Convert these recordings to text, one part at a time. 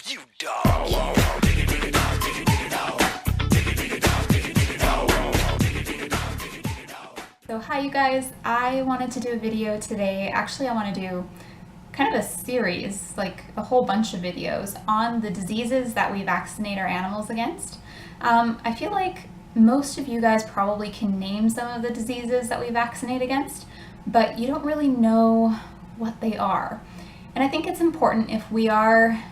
you dog. So hi you guys, I wanted to do a video today. Actually, I want to do kind of a series, like a whole bunch of videos on the diseases that we vaccinate our animals against. I feel like most of you guys probably can name some of the diseases that we vaccinate against, but you don't really know what they are. And I think it's important, if we are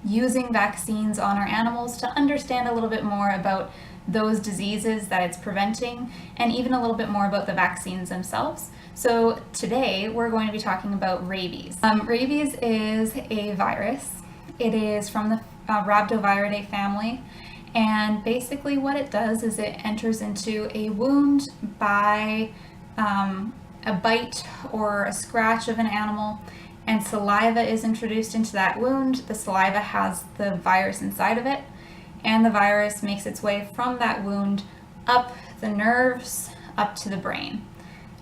using vaccines on our animals, to understand a little bit more about those diseases that it's preventing, and even a little bit more about the vaccines themselves. So today we're going to be talking about rabies. Rabies is a virus. It is from the Rhabdoviridae family, and basically what it does is it enters into a wound by a bite or a scratch of an animal, and saliva is introduced into that wound. The saliva has the virus inside of it, and the virus makes its way from that wound up the nerves, up to the brain.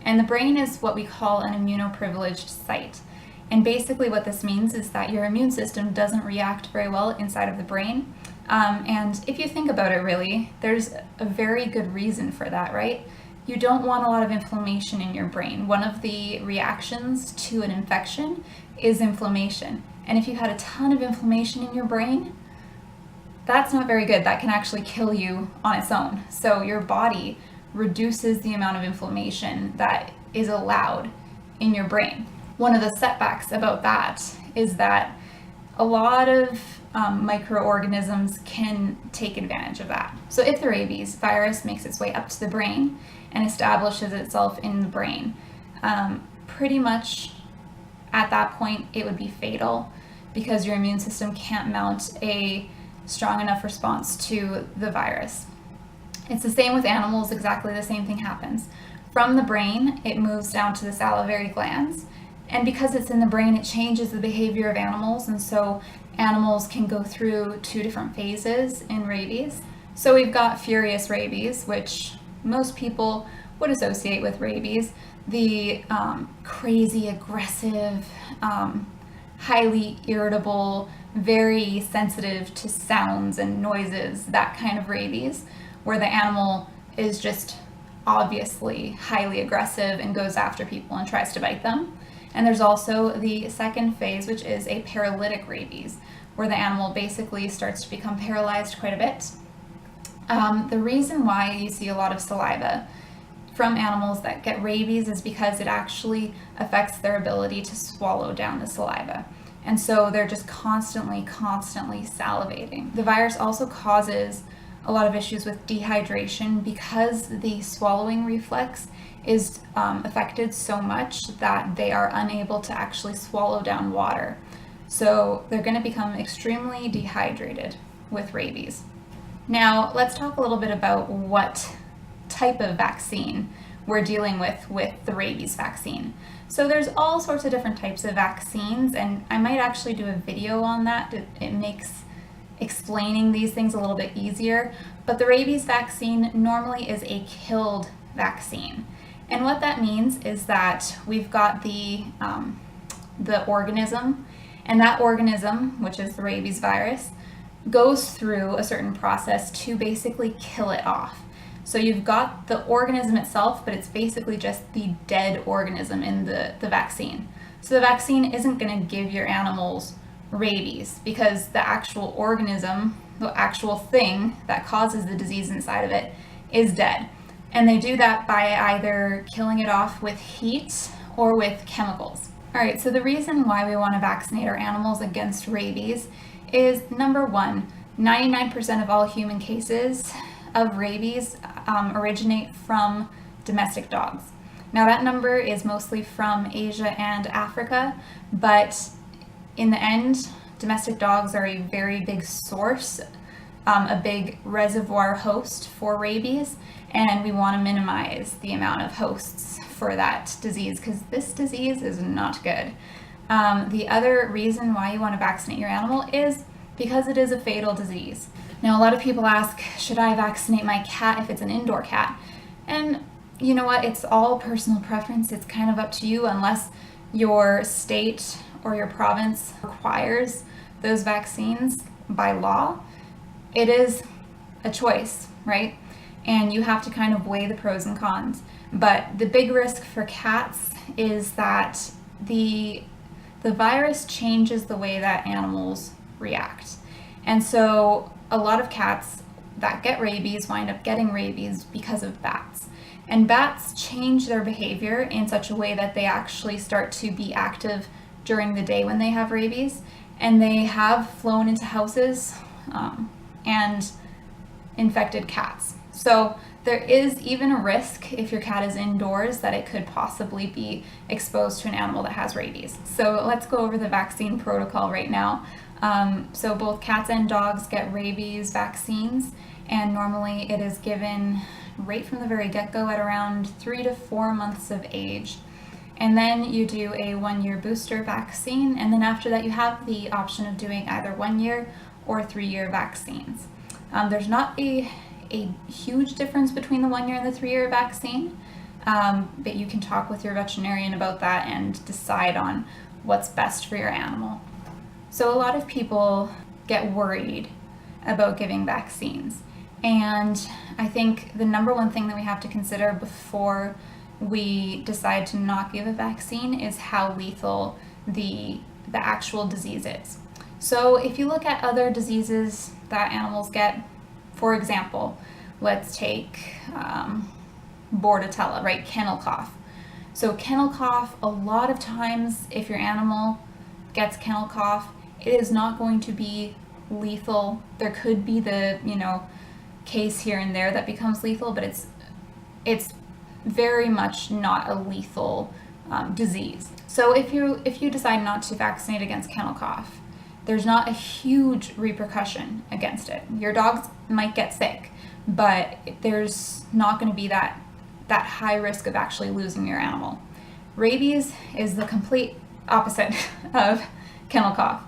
And the brain is what we call an immunoprivileged site. And basically what this means is that your immune system doesn't react very well inside of the brain. And if you think about it, really, there's a very good reason for that, right? You don't want a lot of inflammation in your brain. One of the reactions to an infection is inflammation. And if you had a ton of inflammation in your brain, that's not very good. That can actually kill you on its own. So your body reduces the amount of inflammation that is allowed in your brain. One of the setbacks about that is that a lot of microorganisms can take advantage of that. So if the rabies virus makes its way up to the brain and establishes itself in the brain, pretty much at that point it would be fatal, because your immune system can't mount a strong enough response to the virus. It's the same with animals. Exactly the same thing happens. From the brain, it moves down to the salivary glands, and because it's in the brain, it changes the behavior of animals, and so animals can go through two different phases in rabies. So we've got furious rabies, which most people would associate with rabies, the crazy, aggressive, highly irritable, very sensitive to sounds and noises, that kind of rabies, where the animal is just obviously highly aggressive and goes after people and tries to bite them. And there's also the second phase, which is a paralytic rabies, where the animal basically starts to become paralyzed quite a bit. The reason why you see a lot of saliva from animals that get rabies is because it actually affects their ability to swallow down the saliva. And so they're just constantly salivating. The virus also causes a lot of issues with dehydration, because the swallowing reflex is affected so much that they are unable to actually swallow down water. So they're going to become extremely dehydrated with rabies. Now let's talk a little bit about what type of vaccine we're dealing with the rabies vaccine. So there's all sorts of different types of vaccines, and I might actually do a video on that. It makes explaining these things a little bit easier. But the rabies vaccine normally is a killed vaccine. And what that means is that we've got the organism, and that organism, which is the rabies virus, goes through a certain process to basically kill it off. So you've got the organism itself, but it's basically just the dead organism in the vaccine. So the vaccine isn't going to give your animals rabies, because the actual organism, the actual thing that causes the disease inside of it, is dead. And they do that by either killing it off with heat or with chemicals. All right, so the reason why we want to vaccinate our animals against rabies is, number one, 99% of all human cases of rabies originate from domestic dogs. Now that number is mostly from Asia and Africa, but in the end, domestic dogs are a very big source, a big reservoir host for rabies, and we want to minimize the amount of hosts for that disease, because this disease is not good. The other reason why you want to vaccinate your animal is because it is a fatal disease. Now, a lot of people ask, should I vaccinate my cat if it's an indoor cat? And you know what? It's all personal preference. It's kind of up to you, unless your state or your province requires those vaccines. by law, it is a choice, right? And you have to kind of weigh the pros and cons. But the big risk for cats is that the virus changes the way that animals react. And so a lot of cats that get rabies wind up getting rabies because of bats. And bats change their behavior in such a way that they actually start to be active during the day when they have rabies. And they have flown into houses and infected cats. So there is even a risk if your cat is indoors that it could possibly be exposed to an animal that has rabies. So let's go over the vaccine protocol right now. So both cats and dogs get rabies vaccines, and normally it is given right from the very get-go at around 3 to 4 months of age. And then you do a 1-year booster vaccine, and then after that you have the option of doing either 1-year or 3-year vaccines. There's not a huge difference between the 1-year and the 3-year vaccine, but you can talk with your veterinarian about that and decide on what's best for your animal. So a lot of people get worried about giving vaccines, and I think the number one thing that we have to consider before we decide to not give a vaccine is how lethal the actual disease is. So if you look at other diseases that animals get, for example, let's take Bordetella, right? Kennel cough. So kennel cough, a lot of times if your animal gets kennel cough, it is not going to be lethal. There could be the, case here and there that becomes lethal, but it's very much not a lethal disease. So if you decide not to vaccinate against kennel cough, there's not a huge repercussion against it. Your dogs might get sick, but there's not going to be that high risk of actually losing your animal. Rabies is the complete opposite of kennel cough.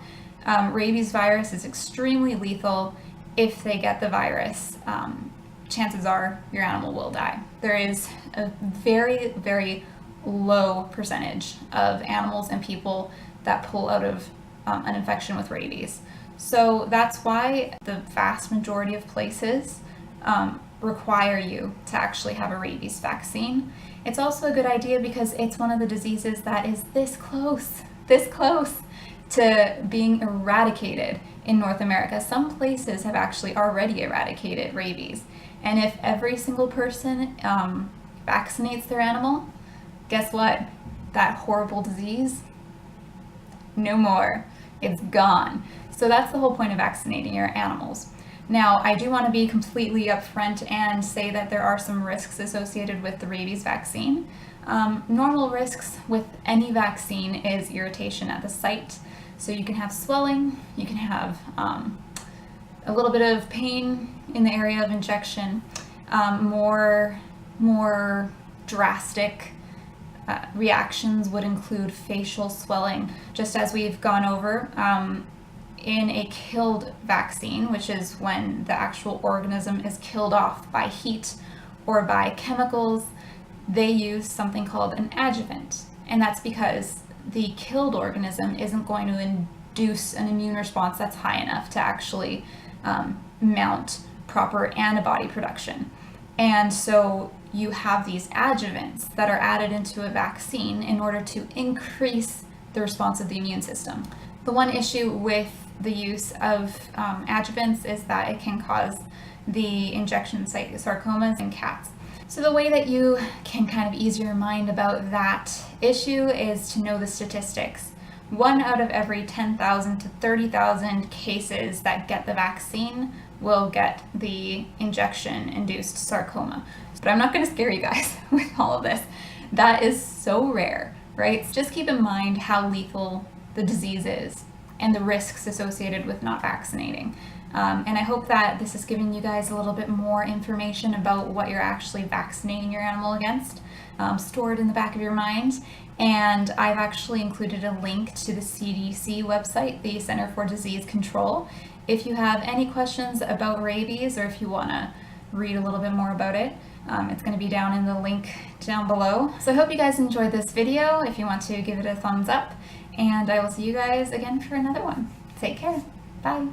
Rabies virus is extremely lethal. If they get the virus, chances are your animal will die. There is a very, very low percentage of animals and people that pull out of an infection with rabies. So that's why the vast majority of places require you to actually have a rabies vaccine. It's also a good idea because it's one of the diseases that is this close to being eradicated in North America. Some places have actually already eradicated rabies. And if every single person vaccinates their animal, guess what? That horrible disease, no more. It's gone. So that's the whole point of vaccinating your animals. Now, I do want to be completely upfront and say that there are some risks associated with the rabies vaccine. Normal risks with any vaccine is irritation at the site. So you can have swelling, you can have a little bit of pain in the area of injection. More drastic reactions would include facial swelling, just as we've gone over. In a killed vaccine, which is when the actual organism is killed off by heat or by chemicals, they use something called an adjuvant. And that's because the killed organism isn't going to induce an immune response that's high enough to actually mount proper antibody production. And so you have these adjuvants that are added into a vaccine in order to increase the response of the immune system. The one issue with the use of adjuvants is that it can cause the injection site sarcomas in cats. So the way that you can kind of ease your mind about that issue is to know the statistics. 1 out of every 10,000 to 30,000 cases that get the vaccine will get the injection-induced sarcoma. But I'm not going to scare you guys with all of this. That is so rare, right? Just keep in mind how lethal the disease is and the risks associated with not vaccinating. And I hope that this is giving you guys a little bit more information about what you're actually vaccinating your animal against, stored in the back of your mind. And I've actually included a link to the CDC website, the Center for Disease Control. If you have any questions about rabies, or if you want to read a little bit more about it, it's going to be down in the link down below. So I hope you guys enjoyed this video. If you want to give it a thumbs up, and I will see you guys again for another one. Take care. Bye.